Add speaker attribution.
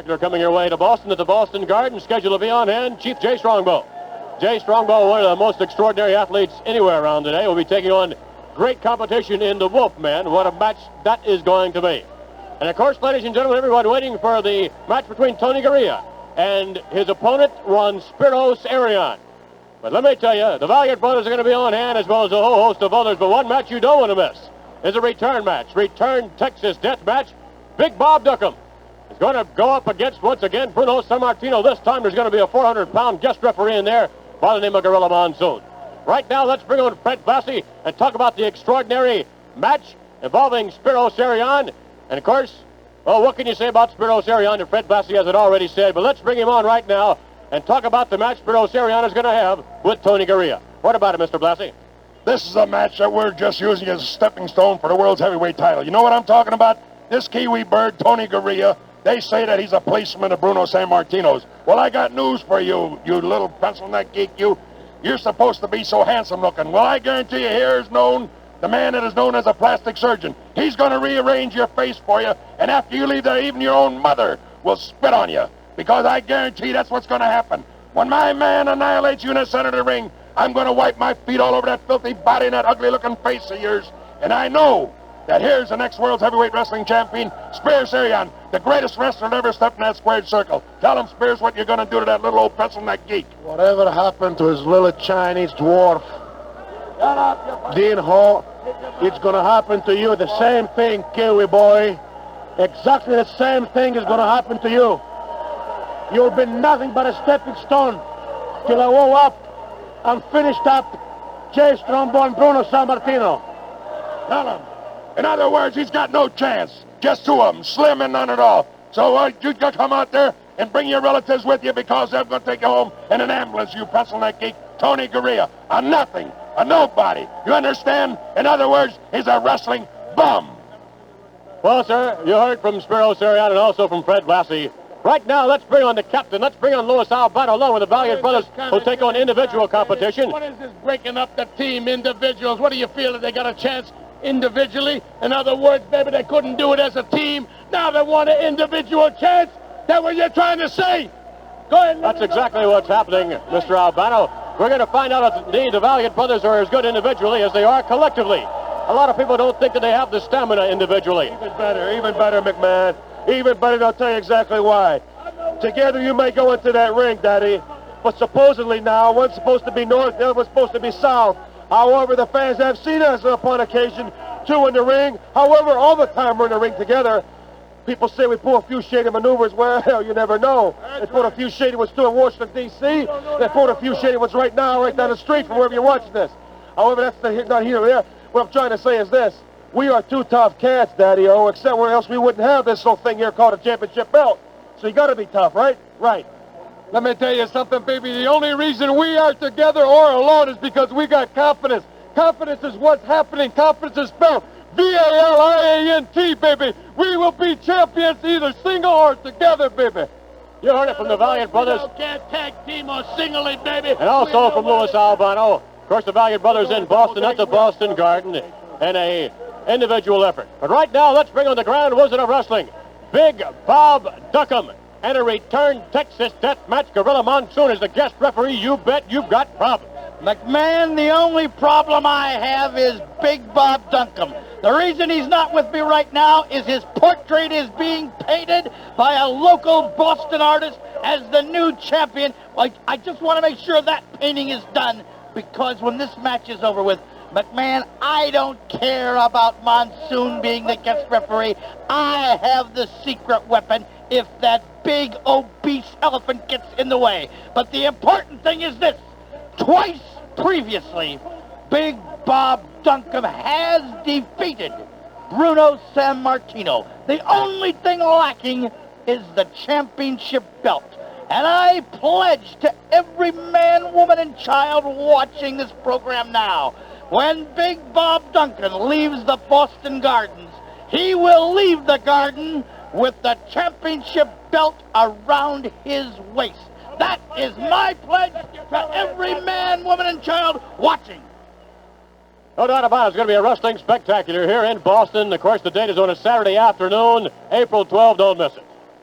Speaker 1: spectacular coming your way to Boston at the Boston Garden. Scheduled to be on hand, Chief Jay Strongbow. Jay Strongbow, one of the most extraordinary athletes anywhere around today, will be taking on great competition in the Wolfman. What a match that is going to be. And of course, ladies and gentlemen, everyone waiting for the match between Tony Gurria and his opponent, one Spiros Arion. But let me tell you, the Valiant brothers are going to be on hand as well as a whole host of others. But one match you don't want to miss is a return match. Return Texas death match. Big Bob Duncum is going to go up against, once again, Bruno Sammartino. This time there's going to be a 400-pound guest referee in there by the name of Gorilla Monsoon. Right now, let's bring on Fred Blassie and talk about the extraordinary match involving Spiros Arion. And of course, well, what can you say about Spiros Arion? And Fred Blassie has it already said, but let's bring him on right now and talk about the match Spiros Arion is going to have with Tony Gurria. What about it, Mr. Blassie?
Speaker 2: This is a match that we're just using as a stepping stone for the world's heavyweight title. You know what I'm talking about? This Kiwi bird, Tony Gurria, they say that he's a policeman of Bruno Sammartino's. Well, I got news for you, you little pencil neck geek, you. You're supposed to be so handsome looking. Well, I guarantee you here is known the man that is known as a plastic surgeon. He's going to rearrange your face for you, and after you leave there, even your own mother will spit on you. Because I guarantee that's what's going to happen. When my man annihilates you in the center of the ring, I'm going to wipe my feet all over that filthy body and that ugly-looking face of yours. And I know that here's the next world's heavyweight wrestling champion, Spiros Arion, the greatest wrestler that ever stepped in that squared circle. Tell him, Spiros, what you're going to do to that little old pencil neck geek.
Speaker 3: Whatever happened to his little Chinese dwarf, Dean Hall, it's going to happen to you. The same thing, Kiwi boy. Exactly the same thing is going to happen to you. You'll be nothing but a stepping stone till I woke up and finished up Jay Strongbow and Bruno Sammartino.
Speaker 2: Tell him. In other words, he's got no chance. Just two of them, slim and none at all. So you come out there and bring your relatives with you because they're going to take you home in an ambulance, you pencil neck geek. Tony Gurria, a nothing, a nobody. You understand? In other words, he's a wrestling bum.
Speaker 1: Well, sir, you heard from Spiros Arion and also from Fred Blassie. Right now, let's bring on the captain. Let's bring on Louis Albano along with the Valiant brothers who'll take on individual competition.
Speaker 4: What is this breaking up the team, individuals? What do you feel that they got a chance individually? In other words, baby, they couldn't do it as a team. Now they want an individual chance. That's what you're trying to say. Go ahead.
Speaker 1: That's exactly what's happening, Mr. Albano. We're going to find out if indeed the Valiant brothers are as good individually as they are collectively. A lot of people don't think that they have the stamina individually.
Speaker 3: Even better, McMahon. Even better, I'll tell you exactly why. Together you may go into that ring, Daddy, but supposedly now, one's supposed to be north, the other one's supposed to be south. However, the fans have seen us upon occasion, two in the ring. However, all the time we're in the ring together, people say we pull a few shady maneuvers. Well, you never know. They pulled a few shady ones too in Washington, D.C. They pulled a few shady ones right now, right down the street from wherever you're watching this. However, that's not here or there. What I'm trying to say is this. We are two tough cats, Daddy-O, except where else we wouldn't have this little thing here called a championship belt. So you got to be tough, right? Right.
Speaker 4: Let me tell you something, baby. The only reason we are together or alone is because we got confidence. Confidence is what's happening. Confidence is spelled V-A-L-I-A-N-T, baby. We will be champions either single or together, baby.
Speaker 1: You heard it from the Valiant brothers.
Speaker 4: Can't tag team or singly, baby.
Speaker 1: And also from Louis Albano. Of course, the Valiant brothers in Boston at the Boston Garden in a individual effort. But right now, let's bring on the Grand Wizard of Wrestling, Big Bob Duncum, and a return Texas death match. Gorilla Monsoon is the guest referee. You bet you've got problems.
Speaker 5: McMahon, the only problem I have is Big Bob Duncum. The reason he's not with me right now is his portrait is being painted by a local Boston artist as the new champion. I just want to make sure that painting is done, because when this match is over with, McMahon, I don't care about Monsoon being the guest referee. I have the secret weapon if that big, obese elephant gets in the way. But the important thing is this. Twice previously, Big Bob Duncum has defeated Bruno Sammartino. The only thing lacking is the championship belt. And I pledge to every man, woman, and child watching this program now, when Big Bob Duncum leaves the Boston Gardens, he will leave the garden with the championship belt around his waist. That is my pledge to every man, woman, and child watching.
Speaker 1: No doubt about it. It's going to be a wrestling spectacular here in Boston. Of course, the date is on a Saturday afternoon, April 12th. Don't miss it.